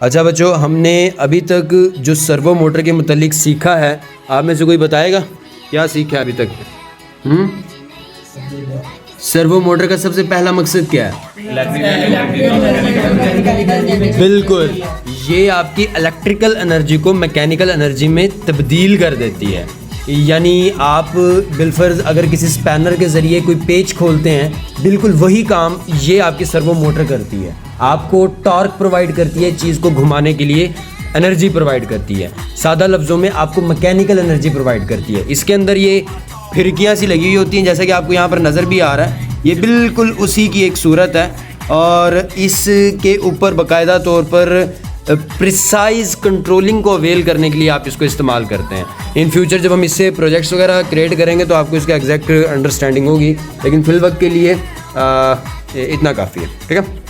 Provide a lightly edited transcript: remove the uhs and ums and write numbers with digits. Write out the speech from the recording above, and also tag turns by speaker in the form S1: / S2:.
S1: अच्छा बच्चों, हमने अभी तक जो सर्वो मोटर के मुतालिक सीखा है, आप में से कोई बताएगा क्या सीखा है अभी तक? सर्वो मोटर का सबसे पहला मकसद क्या है? बिल्कुल, ये आपकी इलेक्ट्रिकल एनर्जी को मैकेनिकल एनर्जी में तब्दील कर देती है। यानी आप बिलफर्ज अगर किसी स्पैनर के ज़रिए कोई पेच खोलते हैं, बिल्कुल वही काम ये आपकी सर्वो मोटर करती है। आपको टॉर्क प्रोवाइड करती है, चीज़ को घुमाने के लिए एनर्जी प्रोवाइड करती है। सादा लफ्ज़ों में आपको मैकेनिकल एनर्जी प्रोवाइड करती है। इसके अंदर ये फिरकियाँ सी लगी हुई होती हैं, जैसा कि आपको यहाँ पर नज़र भी आ रहा है। ये बिल्कुल उसी की एक सूरत है और इसके ऊपर बाकायदा तौर पर प्रिसाइज कंट्रोलिंग को अवेल करने के लिए आप इसको इस्तेमाल करते हैं। इन फ्यूचर जब हम इससे प्रोजेक्ट्स वगैरह क्रिएट करेंगे तो आपको इसका एग्जैक्ट अंडरस्टैंडिंग होगी, लेकिन फिल वक्त के लिए इतना काफ़ी है। ठीक है।